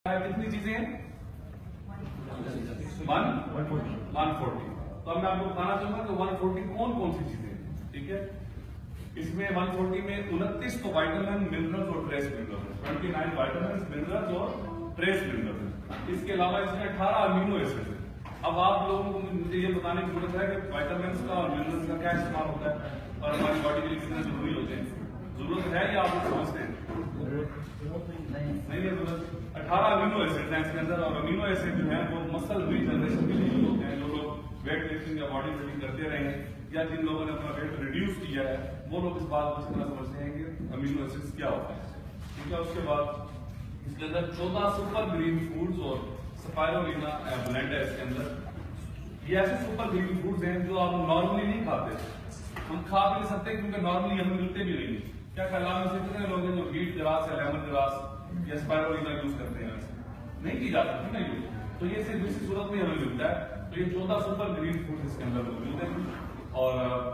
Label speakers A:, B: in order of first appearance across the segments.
A: कितनी चीजें हैं? 140। तो अब मैं आपको बताना चाहूंगा कि 140 कौन कौन सी चीजें हैं। ठीक है, इसमें 140 में 29 तो वाइटामिन, मिनरल्स और ट्रेस मिनरल्स, 29 वाइटामिन, मिनरल्स और ट्रेस मिनरल्स। इसके अलावा इसमें 18 अमीनो एसिड है। अब आप लोगों को मुझे ये बताने की जरूरत है कि वाइटामिन का और मिनरल्स का क्या इस्तेमाल होता है और हमारी बॉडी के लिए कितने जरूरी होते हैं। जरूरत है या आप लोग समझते हैं? नहीं है जरूरत। 18 अमीनो एसिड है इसके अंदर, और अमीनो एसिड जो है वो मसल रीजनरेशन के लिए यूज होते हैं। जो लोग वेट लिफ्टिंग या बॉडी बिल्डिंग करते रहे हैं या जिन लोगों ने अपना वेट रिड्यूस किया है वो लोग इस बात को अच्छी तरह समझते हैं कि अमीनो एसिड्स क्या होता है। ठीक है, उसके बाद इसके अंदर 14 सुपर ग्रीन फूड्स और स्पाइरुलिना ब्लेंड है इसके अंदर। ये ऐसे सुपर ग्रीन फूड्स हैं जो आप नॉर्मली नहीं खाते, हम खा भी नहीं सकते क्योंकि नॉर्मली हमें मिलते भी नहीं। क्या कलाम में से कितने लोग हैं जो बीट ग्रास या लेमन ग्रास या स्पाइरुलिना यूज करते हैं? नहीं की जा सकती ना यूज, तो ये सिर्फ इसी सूरत में हमें मिलता है। तो ये 14 सुपर ग्रीन फूड इसके अंदर मिलते हैं। और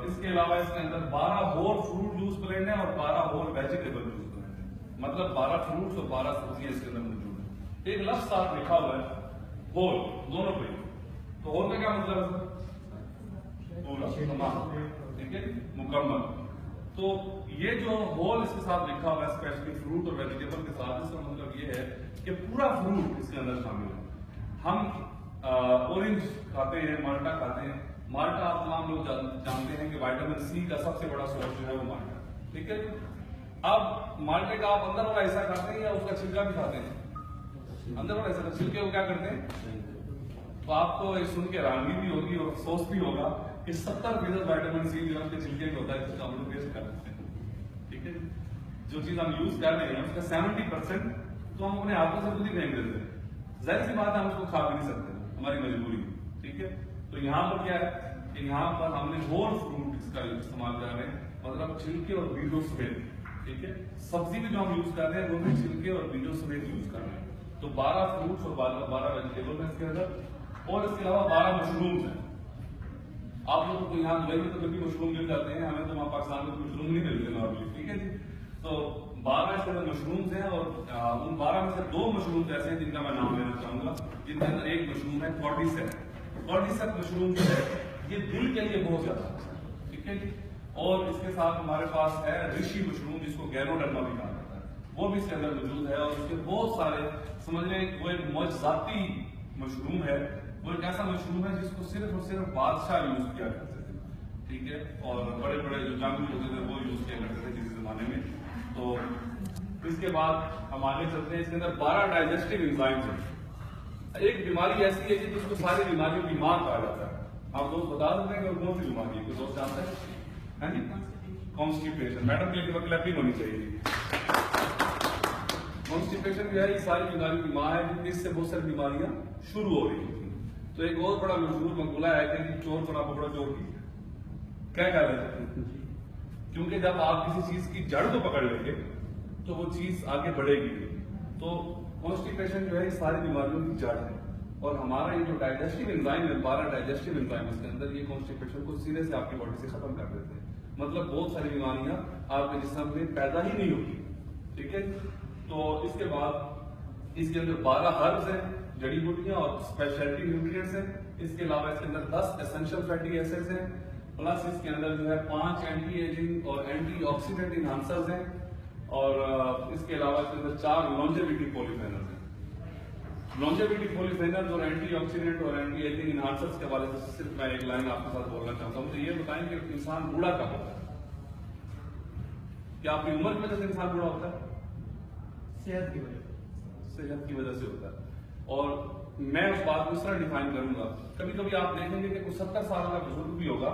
A: इसके अलावा इसके अंदर 12 होल फ्रूट जूस ब्लेंड है और 12 होल वेजिटेबल जूस ब्लेंड है। मतलब 12 फ्रूट्स और 12 सब्जियां इसके अंदर मौजूद है। एक लफ्ज साथ लिखा हुआ है होल, दोनों पे। तो होल में क्या मतलब है? पूरा, तमाम। ठीक है, मुकम्मल। तो ये जो होल इसके साथ लिखा हुआ है स्पेशली फ्रूट और वेजिटेबल के साथ, इसका मतलब ये है कि पूरा फ्रूट इसके अंदर शामिल है। हम ऑरेंज खाते हैं, माल्टा खाते हैं। माल्टा आप तमाम लोग जानते हैं कि विटामिन सी का सबसे बड़ा सोर्स जो है वो माल्टा। ठीक है, अब माल्टे का आप अंदर वाला हिस्सा खाते हैं या उसका छिलका भी खाते हैं? अंदर वाला हिस्सा, छिलके को क्या करते हैं? तो आपको ये सुन के हैरानगी भी होगी और अफसोस भी होगा कि 70% विटामिन सी जो उसके छिलके में होता है, जिसका हम लोग वेस्ट कर देते हैं। ठीक है, जो चीज हम यूज कर रहे हैं उसका 70% तो हम अपने हाथों से खुद ही फेंक देते हैं। जाहिर सी बात है, हम उसको खा भी नहीं सकते, हमारी मजबूरी। ठीक है, तो यहाँ पर क्या है कि यहाँ पर हमने होल फ्रूट इसका इस्तेमाल कर रहे हैं, मतलब छिलके और बीजों समेत। ठीक है, सब्जी भी जो हम यूज कर रहे हैं वो भी छिलके और बीजों समेत यूज कर रहे हैं। तो 12 फ्रूट्स और 12 वेजिटेबल है इसके अंदर, और इसके अलावा 12 मशरूम्स हैं। आप लोगों को यहाँ दुबई में तो कभी मशरूम मिल जाते हैं, हमें तो वहाँ पाकिस्तान में मशरूम नहीं मिलते नॉर्मली। ठीक है जी, तो 12 इसके अंदर मशरूम्स हैं, और उन 12 में से 2 मशरूम ऐसे हैं जिनका मैं नाम लेना चाहूंगा, जिनके अंदर एक मशरूम है कॉर्डिसेप मशरूम जो है ये दिल के लिए बहुत ज्यादा अच्छा है। ठीक है जी, और इसके साथ हमारे पास है ऋषि मशरूम, जिसको गैनोडर्मा भी कहा जाता है, वो भी इसके अंदर मौजूद है। और इसके बहुत सारे, समझ लें वो एक मौजजाती मशरूम है, वो एक ऐसा मशरूम है जिसको सिर्फ और सिर्फ बादशाह यूज किया करते थे। ठीक है, और बड़े बड़े जो जंग होते थे वो यूज किया करते थे किसी जमाने में। तो इसके बाद हम आगे चलते हैं। इसके अंदर 12 डाइजेस्टिव एंजाइम्स हैं। एक बीमारी ऐसी है जिसको सारी बीमारियों की मां कहा जाता है। आप दोस्त बता सकते हैं कि कौन सी बीमारी है? कोई दोस्त जानते हैं? हाँ जी, कॉन्स्टिपेशन। मैडम के लिए क्लैपिंग होनी चाहिए। कॉन्स्टिपेशन जो है ये सारी बीमारियों की मां है, क्योंकि इससे बहुत सारी बीमारियां शुरू हो रही होती हैं। तो एक बहुत बड़ा मशहूर मकबूला है कि चोर बना पकड़ो चोर की, क्या कह रहे हैं? क्योंकि जब आप किसी चीज की जड़ को पकड़ लेंगे तो वो चीज आगे बढ़ेगी। तो कॉन्स्टिपेशन जो है ये सारी बीमारियों की जड़ है, और हमारा ये जो डाइजेस्टिव एंजाइम है, 12 डाइजेस्टिव एंजाइम इसके अंदर, ये कॉन्स्टिपेशन को सीधे से आपकी बॉडी से खत्म कर देते हैं। मतलब बहुत सारी बीमारियां आपके जिस्म में पैदा ही नहीं होती। ठीक है, तो इसके बाद इसके अंदर 12 हर्ब्स हैं, जड़ी बूटियां और स्पेशलिटी न्यूट्रिएंट्स हैं। इसके अलावा इसके अंदर 10 एसेंशियल फैटी एसिड्स हैं, प्लस इसके अंदर जो है 5 एंटी एजिंग और एंटी ऑक्सीडेंट इनहांसर्स हैं, और इसके अलावा इसके अंदर 4 लॉन्जेविटी पॉलीफेनल्स हैं। लॉन्जेविटी पॉलीफेनल्स और एंटी ऑक्सीडेंट और एंटी एजिंग इनहांसर्स के हवाले से सिर्फ मैं एक लाइन आपके साथ बोलना चाहता हूँ। मुझे ये बताएं कि इंसान बूढ़ा कब होता है? क्या अपनी उम्र की वजह से इंसान बूढ़ा होता है? सेहत की वजह से होता है। और मैं उस बात को इस तरह डिफाइन करूंगा, कभी कभी आप देखेंगे कि कुछ 70 साल का बुजुर्ग भी होगा,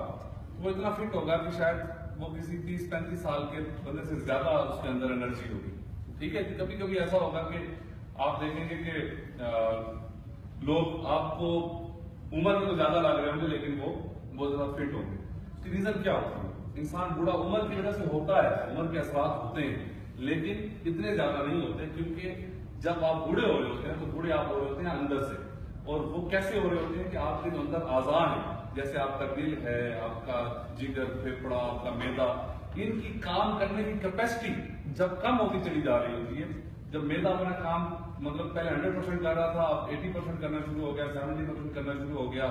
A: वो इतना फिट होगा कि शायद वो किसी 30-35 साल के बंदे से ज्यादा उसके अंदर एनर्जी होगी। ठीक है, कभी कभी ऐसा होगा कि आप देखेंगे कि लोग आपको उम्र में तो ज्यादा लग रहे होंगे लेकिन वो बहुत ज्यादा फिट होंगे। रीजन क्या होता है? इंसान बूढ़ा उम्र की वजह से होता है, उम्र के असरात होते हैं, लेकिन इतने ज्यादा नहीं होते, क्योंकि जब आप बूढ़े हो रहे होते हैं तो बूढ़े आप हो रहे होते हैं अंदर से। और वो कैसे हो रहे होते हैं कि आपके जो अंदर आज़ा है, जैसे आपका दिल है, आपका जिगर, फेफड़ा, आपका मैदा, इनकी काम करने की कैपेसिटी जब कम होती चली जा रही होती है, जब मैदा अपना काम मतलब पहले 100% कर रहा था, अब 80% करना शुरू हो गया, 70% करना शुरू हो गया,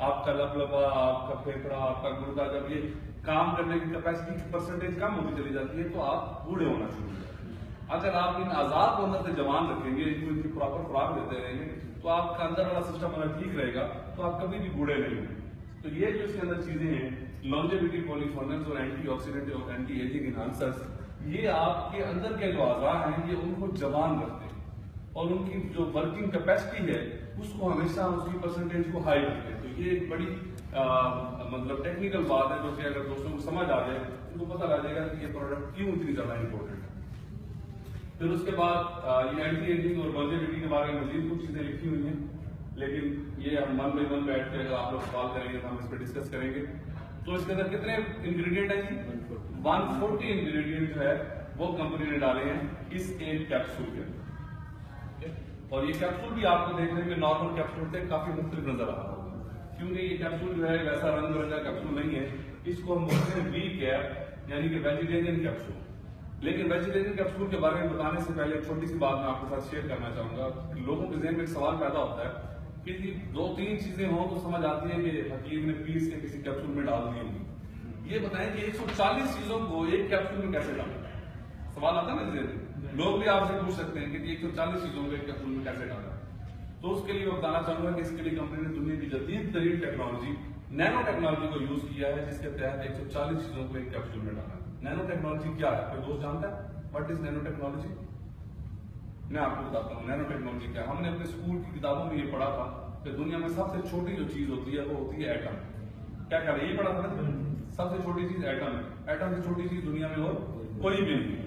A: आपका लबलबा, आपका फेफड़ा, आपका गुर्दा, जब ये काम करने की कैपेसिटी की परसेंटेज कम होती चली जाती है तो आप बूढ़े होना शुरू हो जाते हैं। अगर आप इन आजाद को अंदर से जवान रखेंगे, इनको इनकी प्रॉपर खुराक देते रहेंगे, तो आपका अंदर वाला सिस्टम अगर ठीक रहेगा तो आप कभी भी बूढ़े नहीं होंगे। तो ये जो इसके अंदर चीजें हैं, लॉन्जेविटी पॉलीफेनोल्स और एंटीऑक्सीडेंट और एंटी एजिंग एनहांसर्स, ये आपके अंदर के जो आज़ा हैं ये उनको जवान रखते हैं और उनकी जो वर्किंग कैपेसिटी है उसको हमेशा उसकी परसेंटेज को हाई रखते हैं। तो ये एक बड़ी मतलब टेक्निकल बात है, जो कि अगर दोस्तों को समझ आ जाए तो पता लग जाएगा कि ये प्रोडक्ट क्यों इतनी ज्यादा इंपॉर्टेंट है। फिर उसके बाद ये एंटी एजिंग और लॉन्जेविटी के बारे में मजीद कुछ चीजें लिखी हुई हैं, लेकिन ये हम मन में मन बैठ के अगर आप लोग सवाल करेंगे तो हम इस पर डिस्कस करेंगे। तो इसके अंदर कितने इंग्रेडिएंट है जी? 140 इंग्रेडिएंट जो है वो कंपनी ने डाले हैं इस एक कैप्सूल के अंदर। और ये कैप्सूल भी आपको देखने में नॉर्मल कैप्सूल से काफी मुख्तलिफ नजर आ रहा होगा, क्योंकि ये कैप्सूल जो है वैसा रंग बिरंगा कैप्सूल नहीं है। इसको हम बोलते हैं वी कैप, यानी कि वेजिटेरियन कैप्सूल। लेकिन वेजिटेरियन कैप्सूल के बारे में बताने से पहले एक छोटी सी बात मैं आपके साथ शेयर करना चाहूंगा। लोगों के जहन में एक सवाल पैदा होता है कि 2-3 चीजें हों तो समझ आती है कि हकीम ने पीस के किसी कैप्सूल में डाल दी होगी। ये बताएं कि 140 चीजों को एक कैप्सूल में कैसे डालें? सवाल आता है ना जहन। लोग भी आपसे पूछ सकते हैं कि 140 चीजों को एक कैप्सूल में कैसे डालें। तो उसके लिए मैं बताना चाहूंगा कि इसके लिए कंपनी ने दुनिया की जदीद तरीन टेक्नोलॉजी नैनो टेक्नोलॉजी को यूज किया है, जिसके तहत 140 चीजों को एक कैप्सूल में डाला। नैनो टेक्नोलॉजी क्या है? कोई दोस्त जानता है व्हाट इज नैनो टेक्नोलॉजी? मैं आपको बताता हूँ नैनो टेक्नोलॉजी क्या है। हमने अपने स्कूल की किताबों में ये पढ़ा था कि दुनिया में सबसे छोटी जो चीज होती है वो होती है एटम। क्या कह रहे? ये पढ़ा था ना, सबसे छोटी चीज एटम है। एटम से छोटी चीज दुनिया में और कोई भी नहीं है।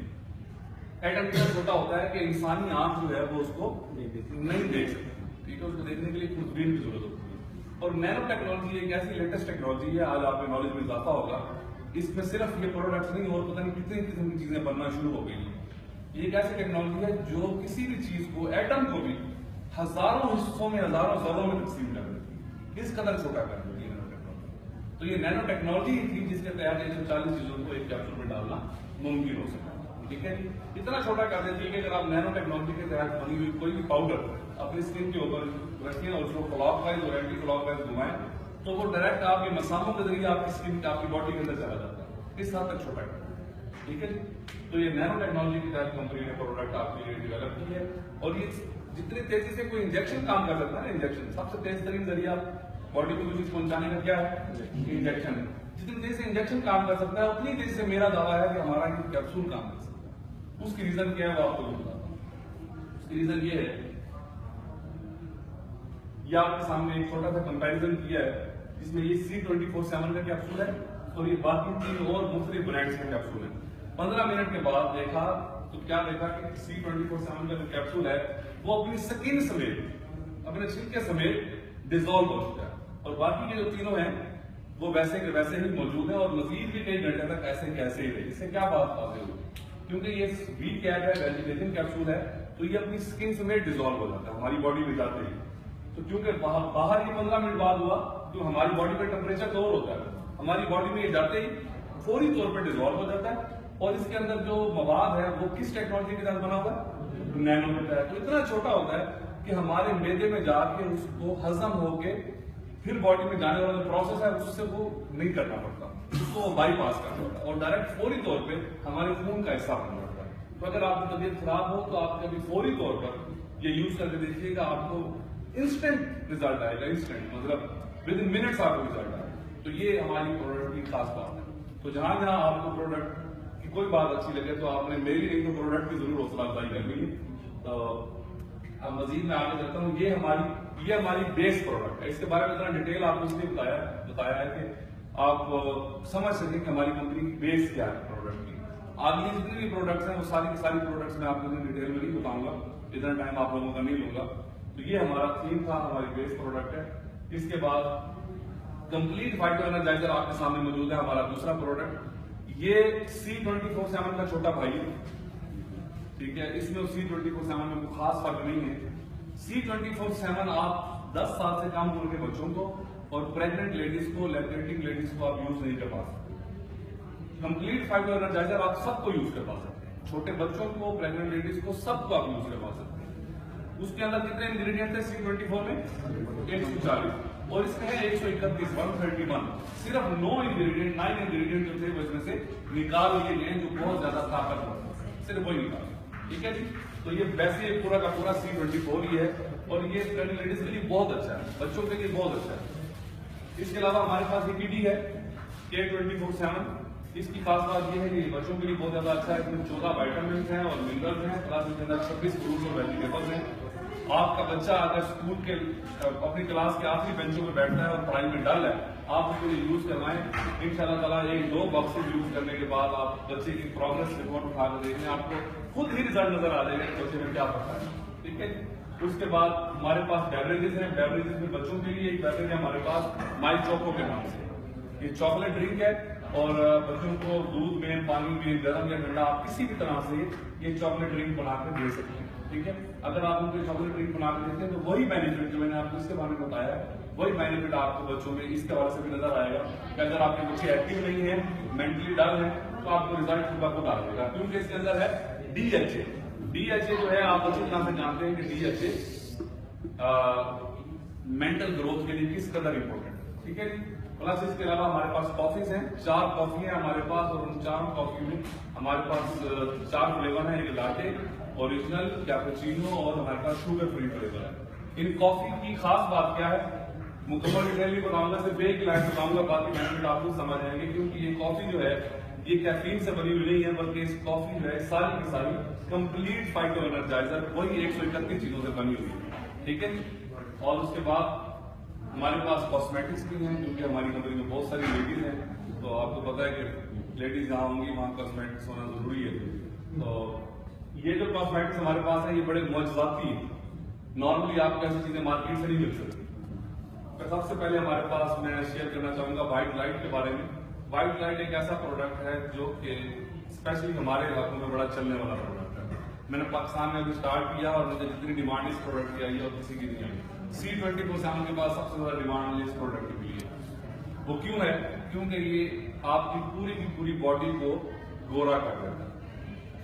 A: एटम इतना छोटा होता है कि इंसानी आंख जो है वो उसको नहीं देख सकती, ठीक है? उसको देखने के लिए दूरबीन की जरूरत होती है। और नैनो टेक्नोलॉजी एक ऐसी लेटेस्ट टेक्नोलॉजी है, आज आपके नॉलेज में इजाफा होगा। इसमें सिर्फ ये प्रोडक्ट्स नहीं और पता नहीं कितनी किस्म की चीजें बनना शुरू हो गई है। ये एक ऐसी टेक्नोलॉजी है जो किसी भी चीज को, एटम को भी हजारों हिस्सों में, हजारों जरों में तकसीम कर देती है। इस कदर छोटा कर देती है नैनो टेक्नोलॉजी। तो ये नैनो टेक्नोलॉजी थी जिसके तहत 140 चीजों को एक कैप्सूल में डालना मुमकिन हो सका, ठीक है? इतना छोटा कर देती है कि अगर आप नैनो टेक्नोलॉजी के तहत बनी हुई कोई भी पाउडर अपनी स्किन के ऊपर रखें और उसको क्लॉकवाइज और एंटी क्लॉकवाइज घुमाएं तो वो डायरेक्ट आपके मसालों के जरिए आपकी स्किन, आपकी बॉडी के अंदर चला जाता है। इस हद तक छोटा कर देता है, ठीक है? तो ये नैनो टेक्नोलॉजी के तहत कंपनी ने प्रोडक्ट आपके लिए डेवलप की है। और ये जितनी तेजी से कोई इंजेक्शन काम कर सकता है, इंजेक्शन सबसे तेज तरीन जरिया बॉडी को कुछ पहुंचाने का क्या है? इंजेक्शन है। जितनी तेजी से इंजेक्शन काम कर सकता है उतनी तेजी से मेरा दावा है कि हमारा ये कैप्सूल काम कर सकता है। उसकी रीजन क्या है वो आपको बताता हूं। उसकी रीजन ये है, ये आपके सामने एक छोटा सा कंपैरिजन किया है जिसमें ये C24/7 का कैप्सूल है और ये बाकी 3 और मुख्तलिफ ब्रांड्स का कैप्सूल है। 15 मिनट के बाद देखा तो क्या देखा कि C24/7 का जो कैप्सूल है वो अपनी स्किन समेत, अपने छिलके समेत डिजोल्व हो चुका है और बाकी के जो तीनों हैं वो वैसे के वैसे ही मौजूद है और मजीद भी कई घंटे तक ऐसे कैसे ही रहे। इससे क्या बात आती है? क्योंकि ये वी कैप है, वेजिटेरियन कैप्सूल है, तो ये अपनी स्किन समेत डिजोल्व हो जाता है हमारी बॉडी में जाते ही। तो क्योंकि बाहर ये 15 मिनट बाद हुआ तो हमारी बॉडी का टेम्परेचर तो और होता है, हमारी बॉडी में ये जाते ही फौरी तौर पर डिजोल्व हो जाता है। और इसके अंदर जो मवाद है वो किस टेक्नोलॉजी के साथ बना हुआ है? नैनो होता है। तो इतना छोटा होता है कि हमारे मैदे में जाके उसको हजम होके फिर बॉडी में जाने वाला जो प्रोसेस है उससे वो नहीं करना पड़ता, उसको वो बाईपास करना पड़ता है और डायरेक्ट फौरी तौर पे हमारे खून का हिस्सा बन जाता है। तो अगर आपकी तबीयत खराब हो तो आप कभी फौरी तौर पर ये यूज करके देखिएगा, आपको इंस्टेंट रिजल्ट आएगा। इंस्टेंट मतलब विद इन मिनट्स आपको रिजल्ट आएगा। तो ये हमारी प्रोडक्ट की खास बात है। तो जहां जहां आपको प्रोडक्ट की कोई बात अच्छी लगे तो आपने मेरी नहीं तो प्रोडक्ट की जरूर हौसला अफजाई करनी है। तो अब मजीद मैं आगे चलता हूँ। ये हमारी बेस प्रोडक्ट है। इसके बारे में इतना डिटेल आपको इसलिए बताया है कि आप समझ सकें कि हमारी कंपनी की बेस क्या है प्रोडक्ट की। आगे जितनी भी प्रोडक्ट्स हैं वो सारी की सारी प्रोडक्ट्स मैं आपको डिटेल में नहीं बताऊंगा, इतना टाइम आप लोगों का नहीं लूंगा। तो ये हमारा थीम था, हमारी बेस प्रोडक्ट है। इसके बाद कंप्लीट फाइटो एनर्जाइजर आपके सामने मौजूद है, हमारा दूसरा प्रोडक्ट। ये C24/7 का छोटा भाई है, ठीक है? इसमें C24/7 में कोई खास फर्क नहीं है। C24/7 आप 10 साल से कम उम्र के बच्चों को और प्रेग्नेंट लेडीज को, लैक्टेटिंग लेडीज को आप यूज नहीं कर पा सकते। कंप्लीट फाइटो एनर्जाइजर आप सबको यूज कर पा सकते हैं, छोटे बच्चों को, प्रेग्नेंट लेडीज को, सबको आप यूज करवा सकते हैं। उसके अंदर कितने इंग्रेडिएंट है C24 में? 140 और इसमें है 131, 131। सिर्फ 9 इंग्रेडिएंट जो थे वो इसमें से निकाल लिए गए जो बहुत ज्यादा ताकतवर है, सिर्फ वही निकाल। ठीक है जी। तो ये वैसे पूरा का पूरा C24 ही है और ये प्रेग्नेंट लेडीज के लिए बहुत अच्छा है, बच्चों के लिए बहुत अच्छा है। इसके अलावा हमारे पास EPD है K24/7। इसकी खास बात यह है कि बच्चों के लिए बहुत ज्यादा अच्छा है। इसमें 14 विटामिन हैं और मिनरल्स हैं, प्लस इसके अंदर 26 फ्रूट्स और वेजिटेबल्स हैं। आपका बच्चा अगर स्कूल के अपनी क्लास के आखिरी बेंचों में बैठता है और पढ़ाई में डल है, आप उसको यूज करवाएं। इंशाल्लाह ताला 1-2 बॉक्सेस यूज करने के बाद आप बच्चे की प्रोग्रेस रिपोर्ट उठा कर देखें, आपको खुद ही रिजल्ट नजर आ जाएगा कि बच्चे में क्या पड़ता है। ठीक है। उसके बाद हमारे पास बेवरेजेस हैं। बेवरेजेस में बच्चों के लिए एक बेवरेज है हमारे पास माई चोको के नाम से। ये चॉकलेट ड्रिंक है और बच्चों को दूध में, पानी में, गर्म या ठंडा आप किसी भी तरह से ये चॉकलेट ड्रिंक बनाकर दे सकते हैं। ठीक है। अगर आप उनको चॉकलेट ड्रिंक बनाकर देते हैं तो वही बेनिफिट जो मैंने आपको इसके बारे में बताया है, वही बेनिफिट आपको बच्चों में इसके हवाले से भी नजर आएगा कि अगर आपके बच्चे एक्टिव नहीं है, मेंटली डल है, तो आपको रिजल्ट खुद आ जाएगा। क्योंकि इसके अंदर है DHA जो है, आप बच्चे यहाँ से जानते हैं कि DHA मेंटल ग्रोथ के लिए किस कदर इंपॉर्टेंट है। ठीक है। प्लस इसके अलावा हमारे पास कॉफीज हैं, 4 कॉफी है हमारे पास और उन 4 कॉफी में हमारे पास 4 फ्लेवर है। एक लाटे, ओरिजिनल, कैपुचिनो और हमारे पास शुगर फ्री फ्लेवर है। इन कॉफी की खास बात क्या है, मुकम्मल डिटेल बताऊंगा, सिर्फ एक लाइन बताऊंगा, बाकी बेनिफिट आपको समझ आएंगे। क्योंकि ये कॉफी जो है ये कैफीन से बनी हुई नहीं है, बल्कि इस कॉफी जो है सारी की सारी कंप्लीट फाइटो एनर्जाइजर वही 131 चीजों से बनी हुई है। ठीक है। और उसके बाद हमारे पास कॉस्मेटिक्स भी हैं, क्योंकि हमारी कंपनी में बहुत सारी लेडीज हैं, तो आपको पता है कि लेडीज जहाँ होंगी वहाँ कॉस्मेटिक्स होना जरूरी है। तो ये जो कॉस्मेटिक्स हमारे पास है ये बड़े मौजूदाती हैं, नॉर्मली आपको ऐसी चीजें मार्केट से नहीं मिल सकती। तो सबसे पहले हमारे पास मैं शेयर करना चाहूंगा व्हाइट लाइट के बारे में। व्हाइट लाइट एक ऐसा प्रोडक्ट है जो कि स्पेशली हमारे इलाकों में बड़ा चलने वाला प्रोडक्ट है। मैंने पाकिस्तान में अभी स्टार्ट किया और मुझे जितनी डिमांड इस प्रोडक्ट की आई है और किसी की नहीं आई। C24/7 के बाद सबसे ज्यादा डिमांड इस प्रोडक्ट की है। वो क्यों है? क्योंकि ये आपकी पूरी की पूरी बॉडी को गोरा कर देता है।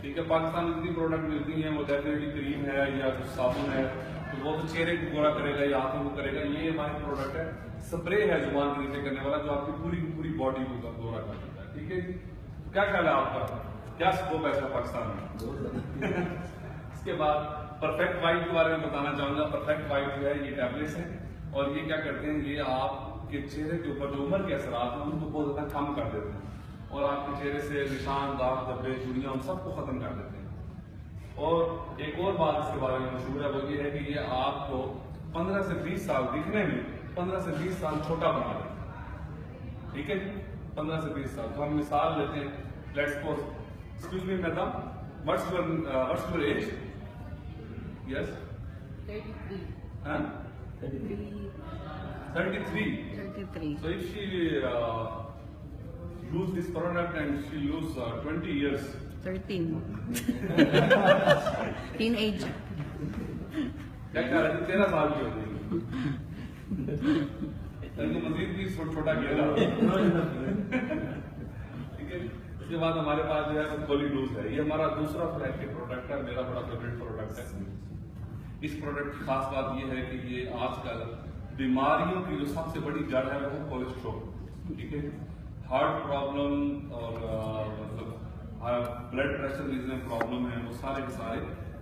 A: ठीक है। पाकिस्तान में जितनी प्रोडक्ट मिलती हैं वो डेफिनेटली क्रीम है या कुछ साबुन है, तो वो तो चेहरे को गोरा करेगा या हाथों को करेगा। ये हमारी प्रोडक्ट है, स्प्रे है जुबान के नीचे करने वाला, जो आपकी पूरी की पूरी बॉडी को गोरा कर देता है। ठीक है। क्या ख्याल है आपका, क्या स्कोप है इसका पाकिस्तान में? इसके बाद परफेक्ट वाइट के बारे में बताना चाहूंगा। परफेक्ट वाइट जो है ये टैबलेट्स हैं और ये क्या करते हैं, ये आपके चेहरे के ऊपर जो उम्र के असरात हैं उनको बहुत ज्यादा कम कर देते हैं और आपके चेहरे से निशान, दाग, धब्बे, चुड़ियां उन सबको खत्म कर देते हैं। और एक और बात इसके बारे में मशहूर है, वो ये है कि ये आपको 15 से 20 साल दिखने में 15 से 20 साल छोटा बना देता है। ठीक है। 15 से 20 साल। तो हम मिसाल लेते हैं, let's suppose, excuse me madam, what's your age? Yes.
B: 33.
A: Huh?
B: 33.
A: 33. So if she use this product and she lose 20 years.
B: 13. Teenage.
A: क्या कह रहे थे? 13 साल की हो गई। तो मजीद भी छोटा किया। ठीक है। इसके बाद हमारे पास जो है कोली डूज है। ये हमारा दूसरा फ्लैगशिप प्रोडक्ट है, मेरा बड़ा फेवरेट प्रोडक्ट है। इस प्रोडक्ट की खास बात यह है कि ये आजकल बीमारियों की जो सबसे बड़ी जड़ है वो है कोलेस्ट्रॉल। ठीक है। हार्ट प्रॉब्लम और मतलब ब्लड प्रेशर जितने प्रॉब्लम है वो सारे के सारे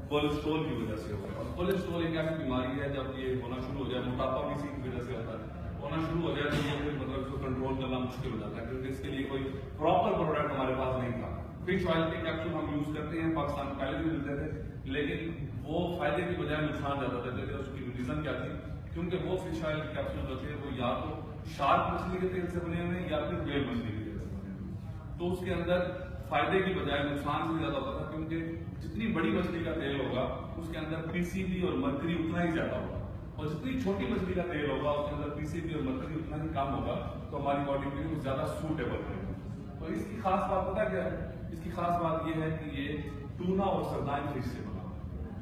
A: कोलेस्ट्रॉल की वजह से होता है। और कोलेस्ट्रॉल एक ऐसी बीमारी है, जब ये होना शुरू हो जाए, मोटापा भी इसी की वजह से होता है, होना शुरू हो जाए तो ये फिर मतलब इसको कंट्रोल करना मुश्किल हो जाता है, क्योंकि इसके लिए कोई प्रॉपर प्रोडक्ट हमारे पास नहीं था। फिश ऑयल के कैप्सूल हम यूज करते हैं, पाकिस्तान में पहले भी मिलते थे, लेकिन वो फायदे की बजाय नुकसान ज्यादा देते थे। उसकी रीजन क्या थी? क्योंकि वो फिश ऑयल के कैप्सूल जो थे वो या तो शार्क मछली के तेल से बने हुए या फिर व्हेल मछली के तेल से बने हुए, तो उसके अंदर फायदे की बजाय नुकसान से ज्यादा होता था। क्योंकि जितनी बड़ी मछली का तेल होगा उसके अंदर पीसीबी और मर्करी उतना ही ज्यादा होगा, और जितनी छोटी मछली का तेल होगा उसके अंदर पीसीबी और मर्करी उतना ही कम होगा, तो हमारी बॉडी के लिए ज्यादा सूटेबल रहेगा। तो इसकी खास बात पता क्या है? इसकी खास बात यह है कि ये टूना और सरदाइन फिश से बना हुआ है।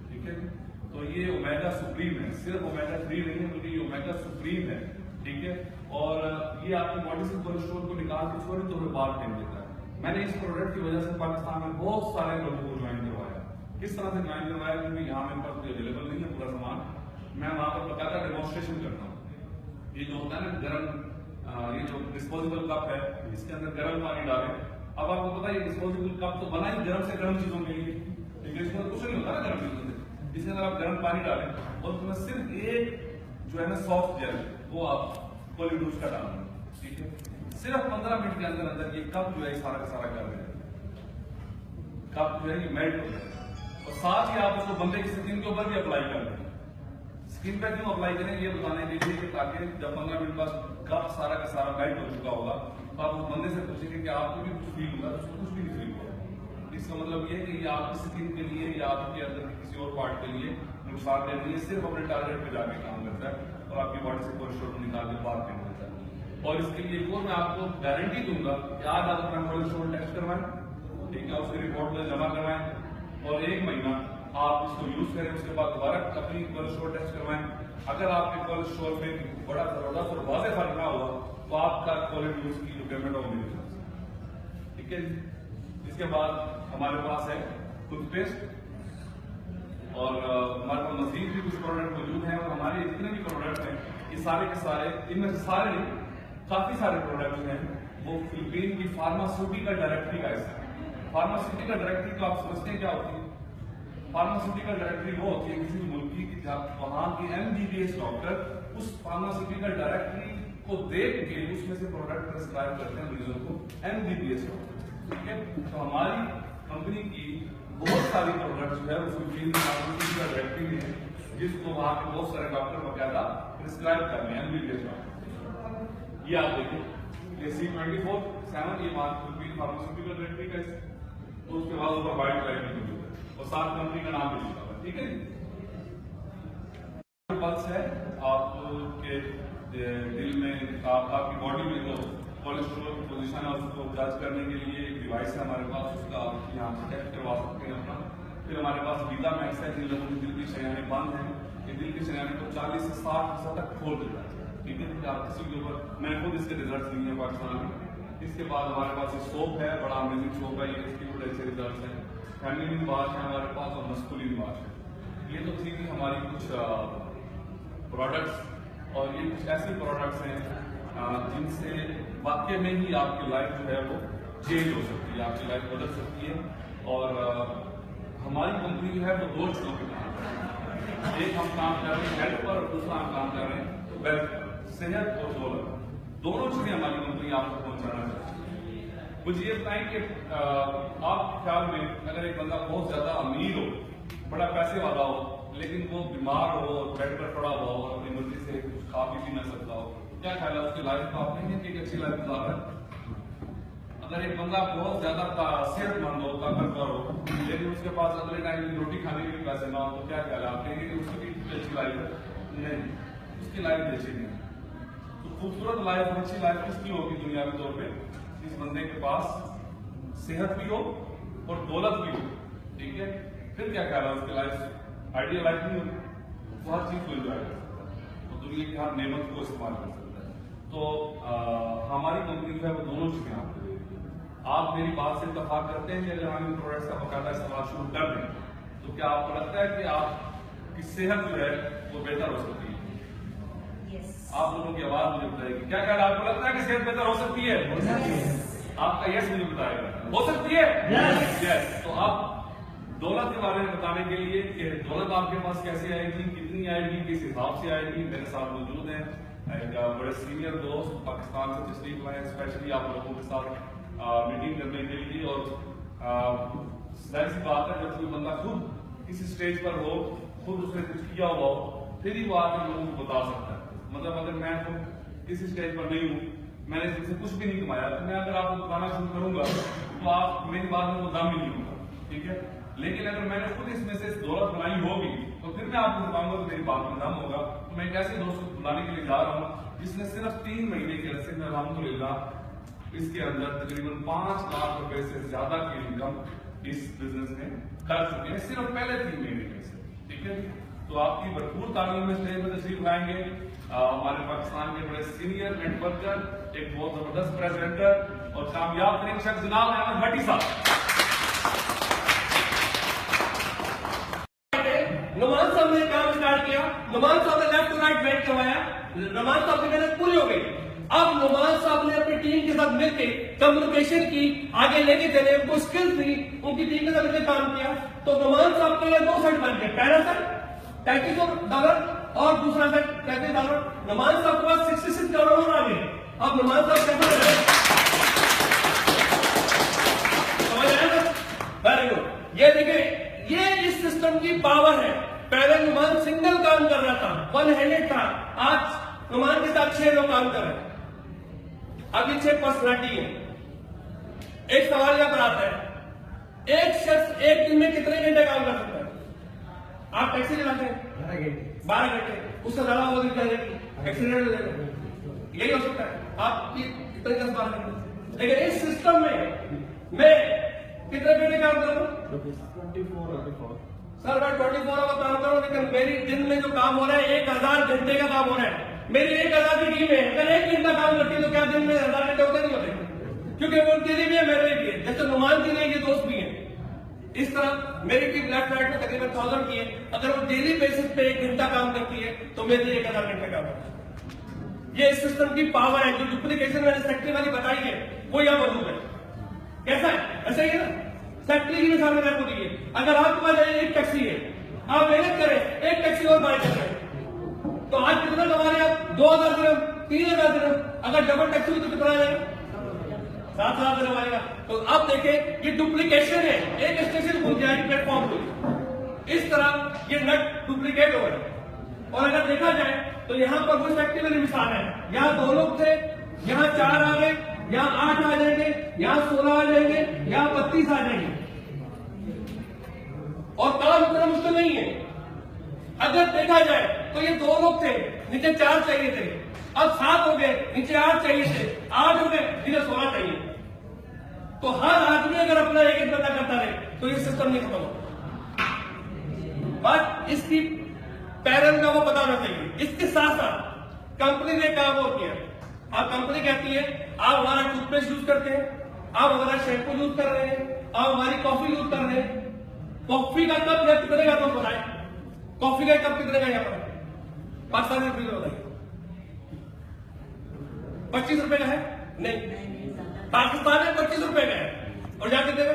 A: ठीक है। तो ये ओमेगा सुप्रीम है, सिर्फ ओमेगा 3 नहीं है बल्कि ये ओमेगा सुप्रीम है। ठीक है। और ये आपकी बॉडी से कोलेस्ट्रॉल को निकाल के छोटे तौर पर बाहर फेंक देता है। मैंने इस प्रोडक्ट की वजह से पाकिस्तान में बहुत सारे लोगों को ज्वाइन करवाया। किस तरह से ज्वाइन करवाया, क्योंकि यहाँ मेरे पास कोई अवेलेबल नहीं है पूरा सामान, मैं वहाँ पर बकायदा डेमोन्स्ट्रेशन करता हूँ। ये जो होता है ना गर्म, ये जो डिस्पोजेबल कप है, इसके अंदर गर्म पानी डालें। अब आपको पता है ये डिस्पोजेबल कप तो बना ही गर्म से गर्म चीजों के लिए, लेकिन इसमें कुछ नहीं होता ना गर्म चीजों से। इसके अंदर आप गर्म पानी डालें और उसमें सिर्फ एक जो है ना सॉफ्ट जेल, वो आप पॉलीडूस का डालना, ठीक है। सिर्फ 15 मिनट के अंदर अंदर ये कप जो है सारा का सारा कर रहे हैं, कप जो है ये मेल्ट हो जाए। और साथ ही आप उसको बंदे की स्किन के ऊपर भी अप्लाई कर रहे हैं। स्किन पे क्यों अप्लाई करें, ये बताने के लिए कि ताकि जब 15 मिनट बाद कप सारा का सारा मेल्ट हो चुका होगा तो आप उस बंदे से पूछेंगे कि आपको भी कुछ फील होगा, तो उसको कुछ भी नहीं फील होगा। इसका मतलब ये कि ये आपकी स्किन के लिए या आपके अंदर के किसी और पार्ट के लिए नुकसान दे नहीं है, सिर्फ अपने टारगेट पे जाके काम करता है और आपकी बॉडी से कोलेस्ट्रॉल को निकाल के बाहर फेंक देता है। और इसके लिए एक और मैं आपको गारंटी दूंगा कि आज आप अपना कोलेस्ट्रॉल टेस्ट करवाएं, ठीक है, उसकी रिपोर्ट में जमा करवाएं और 1 महीना आप इसको यूज करें, उसके बाद दोबारा अपनी कोलेस्ट्रॉल टेस्ट करवाएं। अगर आपके कोलेस्ट्रॉल में बड़ा जबरदस्त और वाज़ेह फर्क ना हुआ तो आपका कोलेस्ट्रॉल की जो पेमेंट हो गई, ठीक है। इसके बाद हमारे पास है टूथपेस्ट और हमारे पास मजीद भी कुछ प्रोडक्ट मौजूद हैं। और हमारे जितने भी प्रोडक्ट हैं ये सारे के सारे, इनमें से सारे नहीं, काफी सारे प्रोडक्ट हैं वो फिलीपीन की फार्मास्यूटिकल डायरेक्टरी का हिस्सा है। फार्मास्यूटिकल डायरेक्टरी तो आप समझते हैं क्या होती है? फार्मास्यूटिकल डायरेक्टरी वो होती है किसी मुल्क की वहां के MBBS डॉक्टर उस फार्मास्यूटिकल डायरेक्टरी को देख के उसमें से प्रोडक्ट प्रिस्क्राइब करते हैं मरीजों को, MBBS डॉक्टर, ठीक है। तो हमारी कंपनी की बहुत सारी प्रोडक्ट जो है वो फिलीपीन की फार्मास्यूटिकल डायरेक्टरी में है, जिसको वहां के बहुत सारे डॉक्टर बकायदा प्रिस्क्राइब कर रहे हैं, MBBS डॉक्टर। ये आप देखिए, ये C24/7 ये फिलीपीन फार्मास्यूटिकल डायरेक्टरी का है। तो उसके बाद ऊपर वाइट लाइट मौजूद है और साथ कंपनी का नाम भी लिखा हुआ है, ठीक है। पल्स है आपके दिल में, आपकी बॉडी में जो कोलेस्ट्रॉल की पोजीशन है उसको जज करने के लिए एक डिवाइस है हमारे पास, उसका आप यहाँ से चेक करवा सकते हैं अपना। फिर हमारे पास बीटा मैक्स है, जिन लोगों के दिल की शरियाने बंद हैं, ये दिल की शरियाने को 40 से 60% तक खोल देता है, ठीक है। आप किसी के ऊपर, मैंने खुद इसके रिजल्ट लिए हैं पाकिस्तान में। इसके बाद हमारे पास ये सोप है, बड़ा अमेजिंग सोप है, ये इसके बड़े अच्छे रिजल्ट हैं। फेमिनिन वॉश है हमारे पास और मस्कुलिन वॉश है। ये तो थी कि हमारी कुछ प्रोडक्ट्स, और ये कुछ ऐसे प्रोडक्ट्स हैं जिनसे वाकई में ही आपकी लाइफ जो है वो चेंज हो सकती है, आपकी लाइफ बदल सकती है। और हमारी कंपनी जो है वो 2 चीजों पे काम कर रही है। एक हम काम कर रहे हैं हेल्थ पर और दूसरा हम काम कर रहे हैं वेल्थ पर, सेहत और दौलत, दोनों चीजें हमारी कंपनी आपको पहुंचाना चाहती है। मुझे ये बताएं कि आप ख्याल में अगर एक बंदा बहुत ज्यादा अमीर हो, बड़ा पैसे वाला हो, लेकिन वो बीमार हो और बेड पर पड़ा हुआ हो और अपनी मर्जी से कुछ खा भी ना सकता हो, क्या ख्याल है उसकी लाइफ का? आप नहीं है कि एक अच्छी लाइफ गुजार रहा है। अगर एक बंदा बहुत ज्यादा सेहतमंद हो, ताकतवर हो, लेकिन उसके पास अगले टाइम की रोटी खाने के लिए पैसे ना हो, तो क्या ख्याल है? आप कहेंगे कि उसकी अच्छी लाइफ है? नहीं, उसकी लाइफ अच्छी नहीं है। तो खूबसूरत लाइफ, अच्छी लाइफ किसकी होगी दुनियावी तौर पे? इस बंदे के पास सेहत भी हो और दौलत भी हो, ठीक है। फिर क्या ख्याल है उसकी लाइफ आइडियल लाइफ नहीं होगी, वो हर चीज को एंजॉय कर सकता है, तो दुनिया की हर नेमत को इस्तेमाल कर सकता है। तो हमारी कंपनी जो है वो दोनों चीजें आपको देती है। आप मेरी बात से इत्तेफाक करते हैं कि अगर हम इन प्रोडक्ट्स का बकायदा इस्तेमाल शुरू कर दें तो क्या आपको लगता है कि आपकी सेहत जो है वो बेहतर हो सकती है? आप लोगों की आवाज मुझे बताएगी। क्या ख्याल, आपको लगता है कि सेहत बेहतर हो सकती है? आपका यस मुझे बताएगा, हो सकती है। यस। तो आप दौलत के बारे में बताने के लिए कि दौलत आपके पास कैसे आएगी, कितनी आएगी, किस हिसाब से आएगी, मेरे साथ मौजूद हैं एक बड़े सीनियर दोस्त पाकिस्तान से तशरीफ लाए स्पेशली आप लोगों के साथ मीटिंग करने के लिए। और जाहिर सी बात है, जब कोई बंदा खुद किसी स्टेज पर हो, खुद उसने कुछ किया हुआ हो, फिर ही वो आके लोगों को बता सकता है। मतलब अगर मैं खुद इस स्टेज पर नहीं हूँ, मैंने इससे कुछ भी नहीं कमाया, तो मैं अगर आपको बताना शुरू करूंगा तो आप मेरी बात में वो दम ही नहीं होगा, ठीक है। लेकिन अगर मैंने खुद इसमें से दौलत बनाई होगी तो फिर मैं आपको बताऊंगा कि मेरी बात में दम होगा। तो मैं एक ऐसे दोस्त को बुलाने के लिए जा रहा हूँ जिसने सिर्फ 3 महीने के अरसे में अल्हम्दुलिल्लाह इसके अंदर तकरीबन 5 लाख रुपए से ज्यादा की इनकम इस बिजनेस में कर चुके हैं, सिर्फ पहले 3 महीने में से, ठीक है। तो आपकी भरपूर तालीम में स्टेज पर तशरीफ लाएंगे हमारे पाकिस्तान के बड़े सीनियर नेटवर्कर, एक बहुत जबरदस्त प्रेजेंटर और कामयाब तरीन शख्स जनाब अहमद भट्टी साहब।
C: नुमान साहब ने काम स्टार्ट किया, नुमान साहब ने लेफ्ट टू राइट वेट करवाया, नुमान साहब की मेहनत पूरी हो गई। अब नुमान साहब ने अपनी टीम के साथ मिलकर कम्युनिकेशन की, आगे लेके चले, उनको स्किल्स दी, उनकी टीम के साथ मिलकर काम किया। तो नुमान साहब के लिए दो सेट बन गए, पहला सेट $33 और दूसरा सेट $33। नुमान साहब के पास $66 और आ गए। अब नुमान साहब कैसा लग रहे हैं? समझ आया ना? Very good. ये देखिए, ये इस सिस्टम की पावर है। पहले नुमान सिंगल काम कर रहा था, वन हैंडेड था, आज नुमान के साथ 6 लोग काम कर रहे हैं। अब ये 6 पर्सनालिटी है। एक सवाल यहां पर आता है, एक शख्स एक दिन में कितने घंटे काम कर सकता है? आप टैक्सी चलाते हैं 12 घंटे, उससे ज्यादा हो जाएगी, एक्सीडेंट हो जाएगा, यही हो सकता है। आप कितने 10-12 घंटे, लेकिन इस सिस्टम में मैं कितने घंटे काम कर रहा हूं?
D: 24
C: सर मैं 24 आवर काम कर रहा हूं, लेकिन मेरी दिन में जो काम हो रहा है 1000 घंटे का काम हो रहा है। मेरी 1000 की टीम है, अगर 1 घंटा काम करती है तो क्या दिन में 1000 घंटे होते नहीं होते? क्योंकि वो उनके लिए भी है, मेरे लिए भी है, जैसे नुमान के लिए ये दोस्त भी है। इस तरह मेरी टीम लेफ्ट राइट में तकरीबन 1000 की है। अगर वो डेली बेसिस पे 1 घंटा काम करती है तो मेरे लिए 1000 घंटे काम है। ये इस सिस्टम की पावर है। जो डुप्लीकेशन मैंने सेक्टर वाली बताई है वो यहाँ मौजूद है। कैसा है? ऐसा ही है ना? फैक्ट्री की मिसाल मैंने आपको दी है। अगर आपके पास एक टैक्सी है, आप मेहनत करें, एक टैक्सी और बाय कर रहे तो आज कितना कमा रहे आप? 2000 दिरहम, 3000 दिरहम। अगर डबल टैक्सी हुई तो कितना आएगा? 7,000 दिरहम आएगा। तो अब देखें, ये डुप्लीकेशन है। एक स्टेशन खुल जाए प्लेटफॉर्म पे, इस तरह ये नट डुप्लीकेट हो गए। और अगर देखा जाए तो यहाँ पर कोई फैक्ट्री वाली मिसाल है। यहाँ 2 लोग थे, यहाँ 4 आ गए, यहाँ 8 आ जाएंगे, यहाँ 16 आ जाएंगे, यहाँ 32 आ जाएंगे। और काम इतना मुश्किल नहीं है। अगर देखा जाए तो ये 2 लोग थे, नीचे 4 चाहिए थे, अब 7 हो गए, नीचे 8 चाहिए थे, 8 हो गए, नीचे 16 चाहिए। तो हर आदमी अगर अपना एक बंदा करता रहे तो ये सिस्टम नहीं खत्म होगा। बट इसकी पैरल का वो पता होना चाहिए। इसके साथ साथ कंपनी ने काम और किया। अब कंपनी कहती है आप हमारा टूथपेस्ट यूज करते हैं, आप हमारा शैम्पू यूज कर रहे हैं, आप हमारी कॉफी यूज कर रहे हैं। कॉफी का कप या कितने का तो बताए? कॉफी का कप कितने का यहाँ पर? ₹5 बताइए। 25 रुपए का है? नहीं, पाकिस्तान में 25 रुपए का है। और यहाँ कितने का?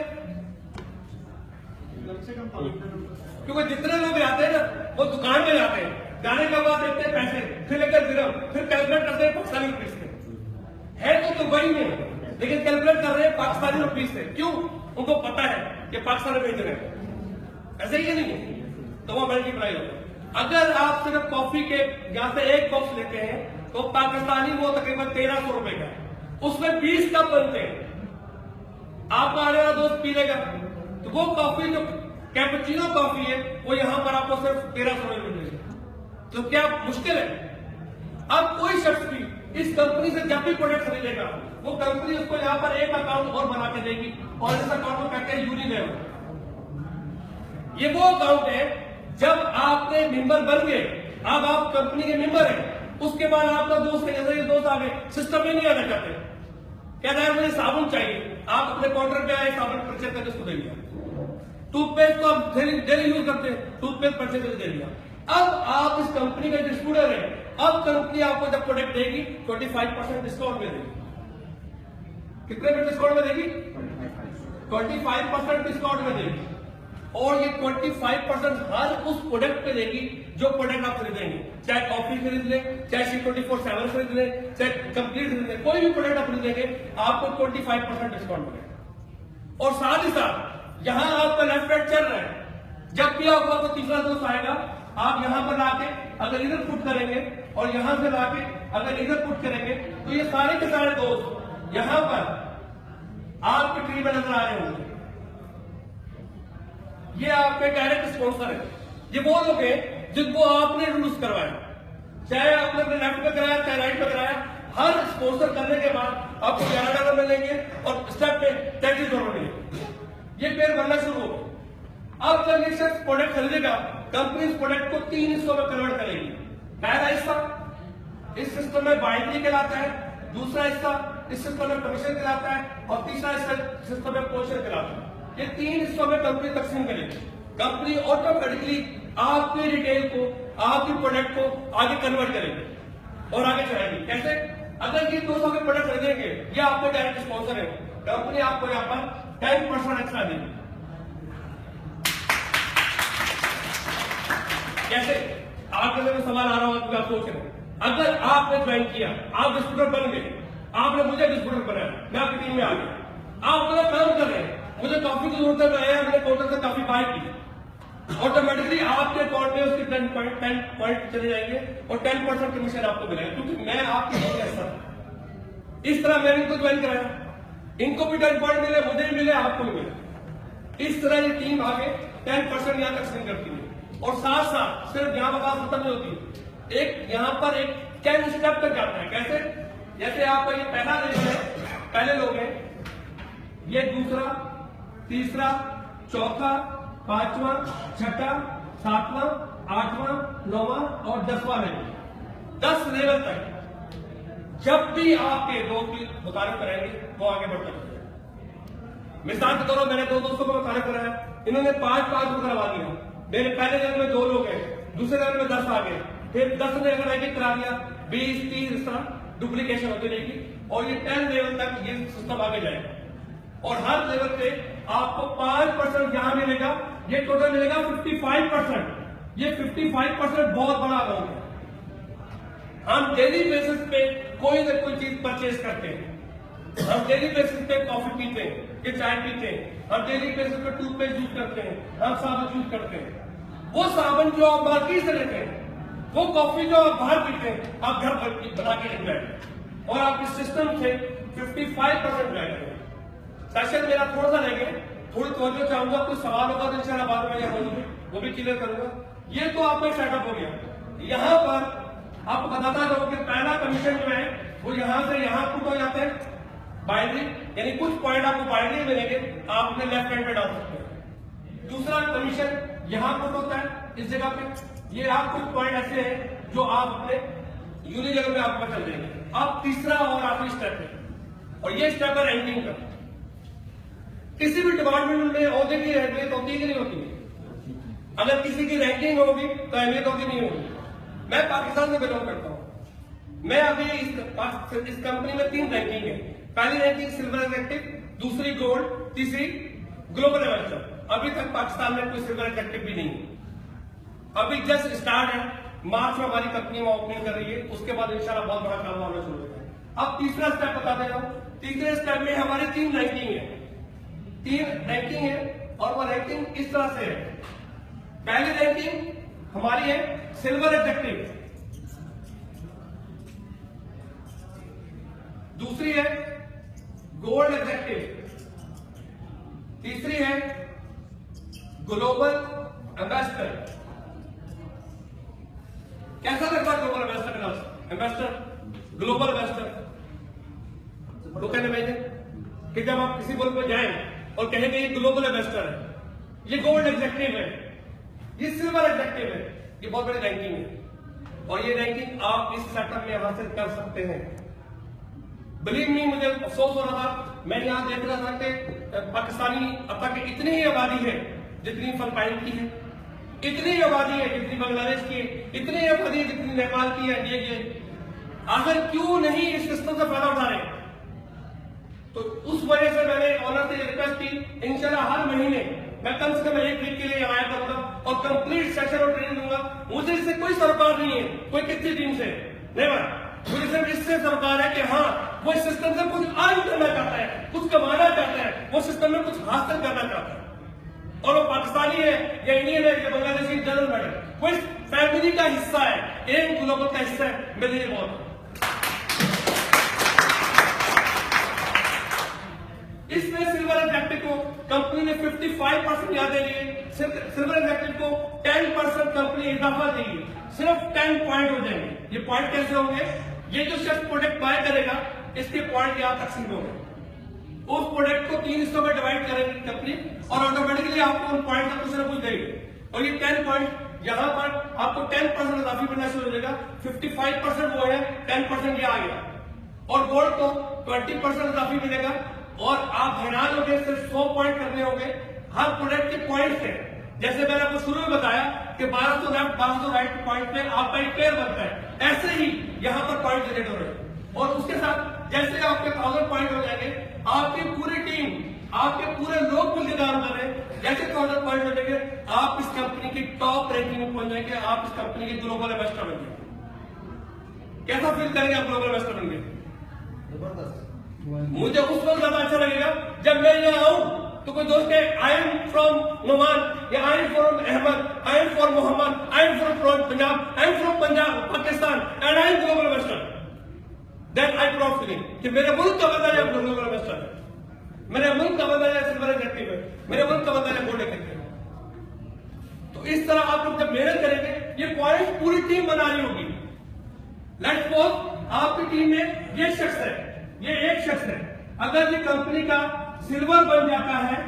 C: क्योंकि जितने लोग जाते हैं ना वो दुकान में जाते हैं, जाने के बाद देखते हैं पैसे, फिर लेकर दिरहम, फिर कैलकुलेट करते हैं पाकिस्तानी रुपीज से। है तो दुबई में, लेकिन कैलकुलेट कर रहे हैं पाकिस्तानी रुपीज से। क्यों? उनको पता है कि पाकिस्तान में भेज रहे हैं। ऐसे ही नहीं है, तो वो मल्टीप्लाई होगा। अगर आप सिर्फ कॉफी के यहाँ से एक बॉक्स लेते हैं तो पाकिस्तानी वो तकरीबन 1300 रुपए का है। उसमें 20 कप बनते हैं। आपका आने वाला दोस्त पी लेगा तो वो कॉफी जो कैपुचिनो कॉफी है वो यहां पर आपको सिर्फ 1300 में मिलेगी। तो क्या मुश्किल है? अब कोई शख्स भी इस कंपनी से जब भी प्रोडक्ट खरीदेगा वो कंपनी उसको यहाँ पर एक अकाउंट और बना के देगी और इस अकाउंट को कहते हैं यूनिलेवर। ये वो अकाउंट है जब आपने मेंबर बन गए, अब आप कंपनी के मेंबर हैं, उसके बाद आपका दोस्त है, जैसे ये दोस्त आ गए, सिस्टम में नहीं आना चाहते, कहता है मुझे साबुन चाहिए, आप अपने काउंटर पे आए, साबुन परचेज करके उसको दे दिया। टूथपेस्ट तो आप डेली यूज करते हैं, टूथपेस्ट परचेज करके दे दिया। अब आप इस कंपनी का डिस्ट्रीब्यूटर है, अब कंपनी आपको जब प्रोडक्ट देगी 25% डिस्काउंट में देगी। कितने में डिस्काउंट में देगी? 25% डिस्काउंट में देगी। और ये 25% हर उस प्रोडक्ट पे देगी जो प्रोडक्ट आप खरीदेंगे, चाहे कॉफी खरीद ले, चाहे C24/7 खरीद ले, चाहे कंप्लीट खरीद ले, कोई भी प्रोडक्ट आप खरीदेंगे आपको 25% डिस्काउंट मिलेगा। और साथ ही साथ यहां आपका लेफ्ट राइट चल रहा है, जब भी आपका कोई तीसरा दोस्त आएगा आप यहां पर लाके अगर इधर पुट करेंगे और यहां से लाके अगर इधर पुट करेंगे तो ये सारे के सारे दोस्त यहां पर आपके ट्री में नजर आ रहे होंगे। ये आपके डायरेक्ट स्पॉन्सर है। ये वो लोग हैं जिनको आपने इंट्रोड्यूस करवाया, चाहे आपने अपने लेफ्ट में कराया चाहे राइट में कराया। हर स्पॉन्सर करने के बाद आपको $11 मिलेंगे और स्टेप पे $33 मिलेंगे। ये पेड़ बनना शुरू हो। अब जब ये शख्स प्रोडक्ट खरीदेगा कंपनी इस प्रोडक्ट को 3 हिस्सों में कन्वर्ट करेगी। पहला हिस्सा इस सिस्टम में बाइनरी कहलाता है, दूसरा हिस्सा इस सिस्टम में कमीशन कहलाता है, और तीसरा सिस्टम में पोर्शन कहलाता है। ये 3 हिस्सों में कंपनी तकसीम करेगी। कंपनी ऑटोमेटिकली आपके रिटेल को, आपके प्रोडक्ट को आगे कन्वर्ट करेगी और आगे चलाएगी। कैसे? अगर ये 200 के प्रोडक्ट खरीदेंगे, ये आपके डायरेक्ट स्पॉन्सर है, कंपनी आपको यहाँ पर 10% एक्स्ट्रा देगी। कैसे? आपके लिए सवाल आ रहा होगा कि आप सोच रहे हैं, अगर आपने ज्वाइन किया, आप डिस्ट्रीब्यूटर बन गए, आपने मुझे डिस्ट्रीब्यूटर बनाया, मैं आपकी टीम में आ गया, आप मेरा काम कर रहे हैं, मुझे कॉफी की जरूरत है, मैं आया, मैंने काउंटर से काफी बाय की, ऑटोमेटिकली आपके अकाउंट में उसके 10 पॉइंट चले जाएंगे और 10% कमीशन आपको मिलेगा, क्योंकि मैं आपके हिस्सा। इस तरह मैंने इनको ज्वाइन कराया, इनको भी 10 पॉइंट मिले, मुझे भी मिले, आपको भी मिले। इस तरह ये टीम आगे 10% यहां तक करती है। और साथ साथ सिर्फ यहाँ पर बात खत्म नहीं होती, एक यहाँ पर एक 10 स्टेप तक जाता है। कैसे? जैसे आपका ये पहला लेवल है, पहले लोग हैं, ये दूसरा, तीसरा, चौथा, पांचवा, छठा, सातवां, आठवां, नौवां और 10वां लेवल। 10 लेवल तक जब भी आपके दोस्त की मुतारिफ करेंगे वो आगे बढ़ते हैं। मिसाल के तौर पर मैंने 2 दोस्तों को मुतारिफ कराया, इन्होंने 5 को करवा दिया, मेरे पहले लेवल में 2 लोग हैं, दूसरे लेवल में 10 आ गए, फिर 10 ने अगर एक करा दिया, 20, 30 इस तरह डुप्लीकेशन होती रहेगी और ये 10 लेवल तक ये सिस्टम आगे जाएगा। और हर लेवल पे आपको 5% यहां मिलेगा, ये टोटल मिलेगा 55%। ये 55% बहुत बड़ा अमाउंट है। हम डेली बेसिस पे कोई ना कोई चीज परचेज करते हैं, हम डेली बेसिस पे कॉफी पीते हैं, ये चाय पीते हैं, हम डेली बेसिस पे टूथपेस्ट यूज करते हैं, हम साबुन यूज करते हैं। वो साबुन जो आप मार्केट से लेते हैं, वो कॉफी जो आप बाहर पीते हैं, आप घर पर बना के लेते हैं और आप इस सिस्टम से 55% जाएंगे। सेशन मेरा थोड़ा सा रहेंगे, थोड़ी तवज्जो चाहूंगा, कुछ सवाल होगा तो इंशाल्लाह बाद में बोलूंगी, वो भी क्लियर करूंगा। ये तो आपका सेटअप हो गया। यहाँ पर आपको बताता रहूं कि पहला कमीशन जो है वो यहाँ से यहाँ पुट हो जाते हैं बाइनरी, यानी कुछ पॉइंट आपको बाइनरी मिलेंगे, आप अपने लेफ्ट हैंड पे डाल सकते हैं। दूसरा कमीशन यहाँ पुट होता है इस जगह पे, ये आप कुछ पॉइंट ऐसे हैं जो आप अपने यूनिक जगह पे आपको चल जाएंगे। अब तीसरा और आखिरी स्टेप है, और ये स्टेप है रैंकिंग का। किसी भी डिपार्टमेंट में ओहदे की अहमियत होती है कि नहीं होती? अगर किसी की रैंकिंग होगी तो अहमियत होगी नहीं होगी। मैं पाकिस्तान से बिलोंग करता हूं, मैं अभी इस कंपनी में 3 रैंकिंग है। पहली रैंकिंग सिल्वर एग्जेक्टिव, दूसरी गोल्ड, तीसरी ग्लोबल इन्वेस्टर। अभी तक पाकिस्तान में कोई सिल्वर एग्जेक्टिव भी नहीं है, अभी जस्ट स्टार्ट है। मार्च में हमारी कंपनी में ओपनिंग कर रही है, उसके बाद इंशाल्लाह बहुत बड़ा काम होना शुरू होगा। अब तीसरा स्टेप बता दे रहा हूं। तीसरे स्टेप में हमारी 3 रैंकिंग है, 3 रैंकिंग है, और वो रैंकिंग इस तरह से है। पहली रैंकिंग हमारी है सिल्वर एग्जेक्टिव, दूसरी है गोल्ड एग्जेक्टिव, तीसरी है ग्लोबल एम्बेसडर। कैसा लगता है ग्लोबल एम्बेसडर? ग्लोबल एम्बेसडर तो कहने भाई कि जब आप किसी मुल्क में जाएं और कहेंगे ये ग्लोबल एम्बेसडर है, ये गोल्ड एग्जेक्टिव है, ये सिल्वर एग्जेक्टिव है, ये बहुत बड़ी रैंकिंग है, और ये रैंकिंग आप इस सेटअप में हासिल कर सकते हैं। बिलीव मी, मुझे अफसोस हो रहा था, मैं यहाँ देख रहा था कि पाकिस्तानी अब तक इतनी ही आबादी है जितनी फिलिपाइन की है, इतनी आबादी है जितनी बांग्लादेश की है, इतनी आबादी है जितनी नेपाल की है, इंडिया की है। आखिर क्यों नहीं इस सिस्टम से फायदा उठा रहे? तो उस वजह से मैंने ऑनर से रिक्वेस्ट की, इंशाल्लाह हर महीने मैं कम से कम 1 वीक के लिए आया करूंगा और कंप्लीट सेशन और ट्रेनिंग दूंगा। मुझे इससे कोई सरोकार नहीं है, कोई किसी टीम से नहीं, मुझे सिर्फ इससे सरोकार है कि हाँ, वो इस सिस्टम से कुछ अर्न करना चाहता है, कुछ कमाना चाहता है, वो सिस्टम में कुछ हासिल करना चाहता है, और वो पाकिस्तानी है या इंडियन है या बांग्लादेशी, जनरल मैटर, वो इस फैमिली का हिस्सा है, एक ग्लोबल का हिस्सा है। मेरे लिए बहुत इसमें सिल्वर एग्जेक्टिव को कंपनी ने 55% याद देंगे, सिल्वर एग्जेक्टिव को 10% कंपनी इजाफा देगी, सिर्फ 10 पॉइंट हो जाएंगे। ये पॉइंट कैसे होंगे? ये जो शख्स प्रोडक्ट बाय करेगा इसके पॉइंट यहाँ तकसीम होंगे, उस प्रोडक्ट को 3 हिस्सों में डिवाइड करेगी कंपनी और ऑटोमेटिकली आपको उन पॉइंट का कुछ ना कुछ देगी, और ये 10 पॉइंट यहाँ पर आपको 10% इजाफी मिलना शुरू हो जाएगा। 55% वो है, 10% ये आ गया, और गोल्ड को 20% इजाफी मिलेगा। और आप हैरान होंगे, सिर्फ 100 पॉइंट करने होंगे। हर प्रोडक्ट के पॉइंट्स है, जैसे मैंने आपको शुरू में बताया कि 1200 लेफ्ट 1200 राइट पॉइंट पे आपका एक पेयर बनता है, ऐसे ही यहाँ पर पॉइंट जनरेट हो रहे हैं। और उसके साथ जैसे आपके 1000 पॉइंट हो जाएंगे, आपकी पूरी टीम, आपके पूरे लोग मिलकर काम कर रहे हैं, जैसे 1000 पॉइंट हो जाएंगे, आप इस कंपनी की टॉप रैंकिंग में पहुंच जाएंगे, आप इस कंपनी के ग्लोबल इन्वेस्टर बन जाएंगे। कैसा फील करेंगे आप ग्लोबल इन्वेस्टर बन गए? मुझे उस वक्त ज्यादा अच्छा लगेगा जब मैं यहाँ आऊं तो कोई दोस्त है, आई एम फ्रॉम नुमान, या I am from Ahmad, I am from Mohammad, I am from Punjab, I am from Punjab Pakistan and I am global investor. Then I proud feeling कि मेरे मुल्क का बंदा है ग्लोबल इन्वेस्टर है, मेरे मुल्क का बंदा है सिल्वर एक्टिव है, मेरे मुल्क का बंदा है गोल्ड एक्टिव है। तो इस तरह आप लोग जब मेहनत करेंगे, ये पॉइंट पूरी टीम बना रही होगी। लेट्स सपोज आपकी टीम में ये शख्स है, ये एक शख्स है, अगर ये कंपनी का सिल्वर बन जाता है,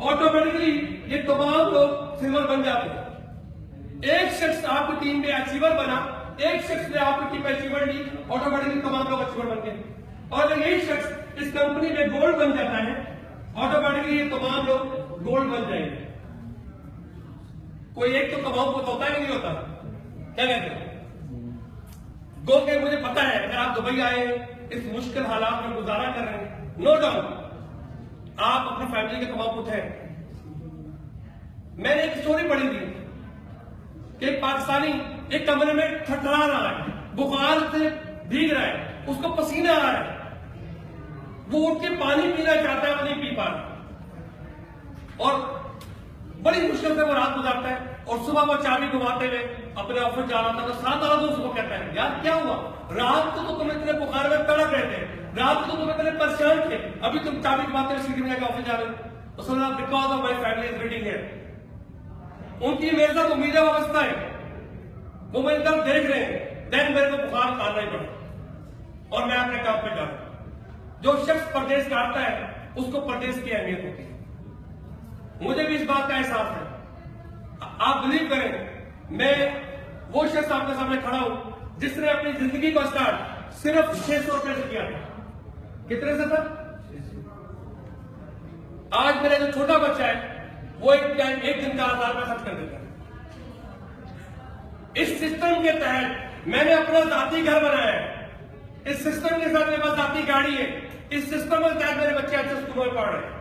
C: ऑटोमेटिकली ये तमाम लोग सिल्वर बन जाते हैं। एक शख्स आपकी टीम में अचीवर बना, एक शख्स ने आपकी टीम में अचीवर ली, ऑटोमेटिकली तमाम लोग अचीवर बन गए। और अगर एक शख्स इस कंपनी में गोल्ड बन जाता है, ऑटोमेटिकली ये तमाम लोग गोल्ड बन जाएंगे। कोई एक तो कमाऊ को होता है कि नहीं होता? क्या कहते हैं? गो के मुझे पता है, अगर आप दुबई आए, इस मुश्किल हालात में गुजारा कर रहे हैं, नो डाउट आप अपनी फैमिली के कमाऊ पुत हैं। मैंने एक स्टोरी पढ़ी थी कि एक पाकिस्तानी एक कमरे में ठठरा रहा है, बुखार से भीग रहा है, उसको पसीना आ रहा है, वो उठ के पानी पीना चाहता है, वो नहीं पी पा रहा और बड़ी मुश्किल से वो रात गुजारता है। और सुबह वो चाबी घुमाते हुए अपने ऑफिस जा रहा था, तो साथ वाला दोस्त को कहता है, यार क्या हुआ, रात को तो तुम इतने बुखार में तड़प रहे थे, रात को तुम इतने परेशान थे, अभी तुम चाबी घुमाते हुए सीढ़ी में जाकर ऑफिस जा रहे हो। तो सुना, because of my family is waiting here. उनकी मेरे साथ उम्मीदें वाबस्ता है, वो मेरी तरफ देख रहे हैं, देन मेरे को बुखार उतारना ही पड़ा और मैं अपने काम पे जा रहा हूं। जो शख्स परदेश काटता है, उसको परदेश की अहमियत होती है। मुझे भी इस बात का एहसास है। आप बिलीव करें, मैं वो शख्स आपके सामने खड़ा हूं जिसने अपनी जिंदगी का स्टार्ट सिर्फ 600 रुपए से किया था। कितने से था? आज मेरा जो छोटा बच्चा है, वो एक दिन का 1000 रुपया खर्च कर देता है। इस सिस्टम के तहत मैंने अपना जाती घर बनाया है, इस सिस्टम के साथ मेरे पास जाती गाड़ी है, इस सिस्टम के तहत मेरे बच्चे अच्छे स्कूलों में पढ़ रहे हैं।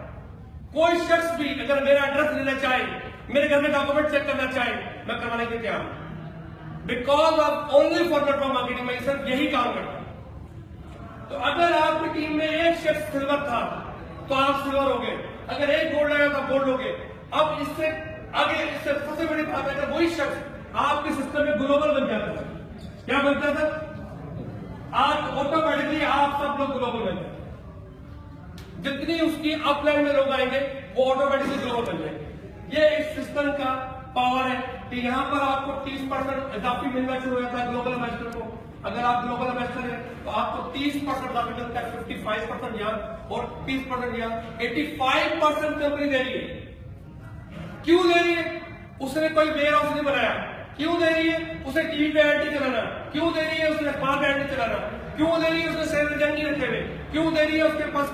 C: कोई शख्स भी अगर मेरा एड्रेस लेना चाहे, मेरे घर में डॉक्यूमेंट चेक करना चाहे, मैं करवाने के तैयार हूं। Because of only for network marketing, मैं सिर्फ यही काम करता हूं। तो अगर आपकी टीम में एक शख्स सिल्वर था तो आप सिल्वर हो गए, अगर एक गोल्ड आया तो गोल्ड हो गए। अब इससे आगे, इससे सबसे बड़ी बात है, वही शख्स आपके सिस्टम में ग्लोबल बन जाता था। क्या बनता था? आज ऑटोमेटिकली आप सब लोग ग्लोबल बन जाते। जितनी उसकी अपलाइन में लोग आएंगे, वो ऑटोमेटिकली ग्लोबल बन जाएंगे। ये इस सिस्टम का पावर है कि यहाँ पर आपको 30% इजाफी मिलना शुरू होता है ग्लोबल इन्वेस्टर को। अगर आप ग्लोबल इन्वेस्टर है तो आपको 30% इजाफी मिलता है, 55% यहाँ और 30% यहाँ, 85% कंपनी दे रही है। क्यों दे रही है? उसने कोई वेयर हाउस नहीं बनाया। क्यों दे रही है? उसे टीवी पे एड नहीं चलाना। क्यों दे रही है? उसने अखबार पे एड नहीं चलाना। क्यों दे रही है? उसने शेयर एजेंट नहीं रखे हुए। क्यों दे रही है? उसके पास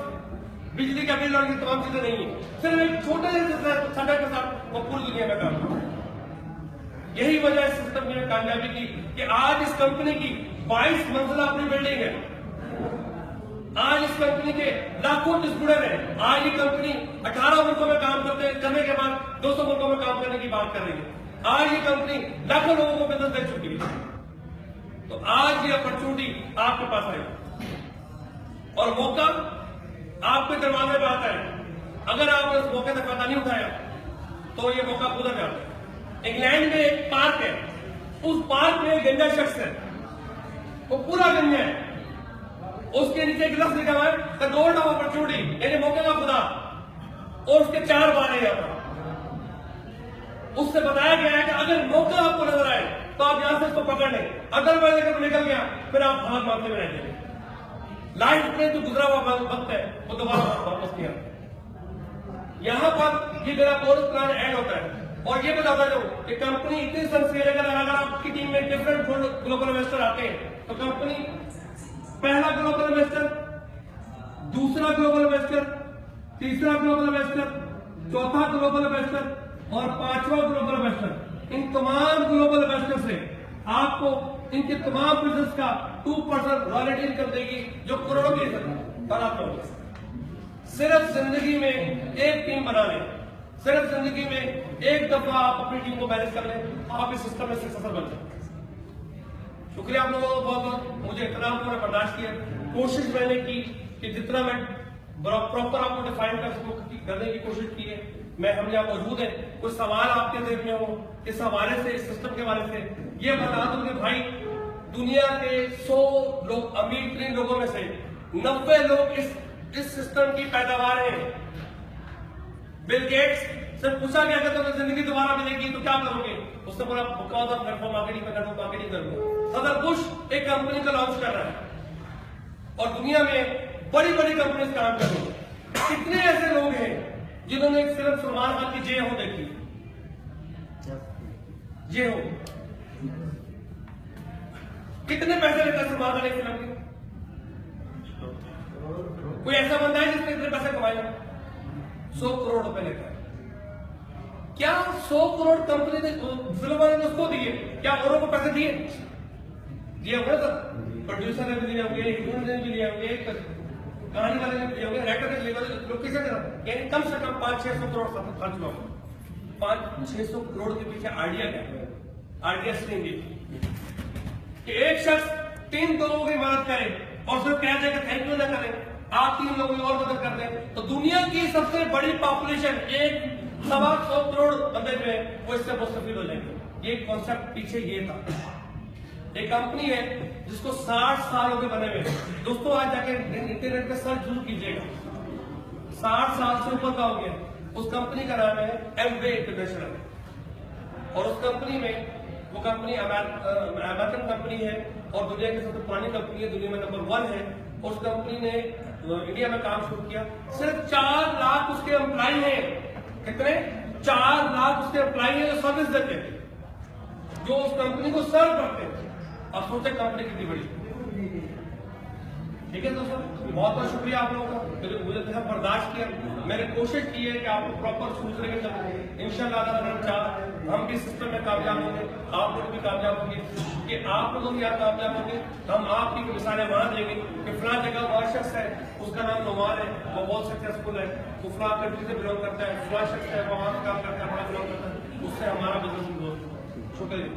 C: बिजली का बिल और ये तमाम चीजें नहीं है। सिर्फ एक छोटे से सदर के साथ वो पूरी दुनिया में काम करता है। यही वजह है सिस्टम की कामयाबी की कि आज इस कंपनी की 22 मंजिला अपनी बिल्डिंग है। आज इस कंपनी के लाखों डिस्ट्रीब्यूटर हैं। आज ये कंपनी 18 मुल्कों में काम करने के बाद 200 मुल्कों में काम करने की बात कर रही है। आज ये कंपनी लाखों लोगों को बिजनेस दे चुकी है। तो आज ये अपॉर्चुनिटी आपके पास है और मौका आपके दरवाजे पर आता है। अगर आपने उस मौके से फायदा नहीं उठाया तो ये मौका गुजर जाता है। इंग्लैंड में एक पार्क है, उस पार्क में एक गंजा शख्स है, वो पूरा गंजा है, उसके नीचे एक लफ्ज लिखा हुआ है द गोल्ड ऑफ अपॉर्चुनिटी, यानी मौके का खुदा, और उसके 4 बार है यहाँ पर। उससे बताया गया है कि अगर मौका आपको नजर आए तो आप यहां से उसको पकड़ लें, अदरवाइज अगर निकल गया फिर आप भाग मारते हुए रह जाएंगे। लाइफ में जो गुजरा हुआ वक्त है वो दोबारा वापस नहीं आता। यहां पर ये मेरा कोर्स प्लान ऐड होता है और ये बताता हूं कि कंपनी इतनी सिंसियर है। अगर आपकी टीम में डिफरेंट ग्लोबल इन्वेस्टर आते हैं तो कंपनी पहला ग्लोबल इन्वेस्टर, दूसरा ग्लोबल इन्वेस्टर, तीसरा ग्लोबल इन्वेस्टर, चौथा ग्लोबल इन्वेस्टर और पांचवा ग्लोबल इन्वेस्टर। इन तमाम ग्लोबल इन्वेस्टर से आपको इनके तमाम बिजनेस का 2% रॉयल्टी कर देगी, जो करोड़ों की बनाते होंगे। सिर्फ जिंदगी में एक टीम बना लें, सिर्फ जिंदगी में एक दफा आप अपनी टीम को मैनेज कर लें, आप इस सिस्टम में सक्सेसफुल बन जाए। शुक्रिया आप लोगों को बहुत बहुत, मुझे इतना आपने बर्दाश्त किया। कोशिश मैंने की कि जितना मैं प्रॉपर आपको डिफाइन करने की कोशिश की है। मैं हम यहाँ मौजूद है, कुछ सवाल आपके दिल में हो इस हवाले से, इस सिस्टम के हवाले से, ये बता दूं कि भाई दुनिया के 100 लोग अमीर लोगों में से 90 लोग इस सिस्टम की पैदावार है। बिल गेट्स से पूछा गया कि तुम्हें जिंदगी दोबारा मिलेगी तो क्या करोगे? उसने बोला बिकॉज ऑफ नेटवर्क मार्केटिंग में नेटवर्क मार्केटिंग करूंगा। सदर बुश एक कंपनी का लॉन्च कर रहा है और दुनिया में बड़ी बड़ी कंपनी काम कर रही है। कितने ऐसे लोग हैं जिन्होंने सिर्फ सलमान खान की जे हो देखी? जे हो कितने पैसे लेता है सलमान खान एक फिल्म के? कोई ऐसा बंदा है जिसने इतने पैसे कमाए? 100 करोड़ रुपए लेता है। क्या 100 करोड़ कंपनी ने फिल्म वाले ने उसको दिए? क्या औरों को पैसे दिए? दिए होंगे सर, प्रोड्यूसर ने भी दिए होंगे, हीरो ने भी दिए होंगे, कहानी वाले ने दिए होंगे, राइटर ने दिए होंगे, लोग किसे दे रहे हैं? कम से कम 500-600 करोड़ खर्च हुआ। 500-600 करोड़ के पीछे आइडिया क्या है? आइडिया लेंगे कि एक शख्स 3 लोगों की मदद करे और सिर्फ कह दे कि थैंक यू ना करें, आप 3 लोगों की और मदद कर दें तो दुनिया की सबसे बड़ी पॉपुलेशन 1.25 करोड़ बंदे जो है वो इससे मुस्तफीद हो जाएंगे। ये कॉन्सेप्ट पीछे ये था। एक कंपनी है जिसको 60 साल हो गए बने हुए। दोस्तों आज जाके इंटरनेट पे सर्च जरूर कीजिएगा, 60 साल से ऊपर का हो गया। उस कंपनी का नाम है एमवे इंटरनेशनल और उस कंपनी में वो कंपनी अमेरिकन कंपनी है और दुनिया की सबसे पुरानी कंपनी है, दुनिया में नंबर 1 है। उस कंपनी ने इंडिया में काम शुरू किया। सिर्फ 4 लाख उसके एम्प्लॉय हैं। कितने? 4 लाख उसके एम्प्लॉय हैं जो सर्विस देते हैं, जो उस कंपनी को सर्व करते हैं। अब सोचे कंपनी कितनी बड़ी। ठीक है दोस्तों, बहुत बहुत शुक्रिया आप लोगों का, मुझे बहुत बर्दाश्त किया। मैंने कोशिश की है कि आपको प्रॉपर सूचना के चलते इंशाल्लाह हम भी सिस्टम में कामयाब होंगे, आप लोग भी कामयाब होंगे। कि आप लोग यहाँ कामयाब होंगे तो हम आपकी मिसालें वहां देंगे कि फला जगह वह शख्स है, उसका नाम नुमान है, वो बहुत सक्सेसफुल है, वो फला कंट्री से बिलोंग करता है, फला शख्स है वो वहां से काम करता है, वहां बिलोंग करता है, उससे हमारा बिजनेस ग्रोथ। शुक्रिया।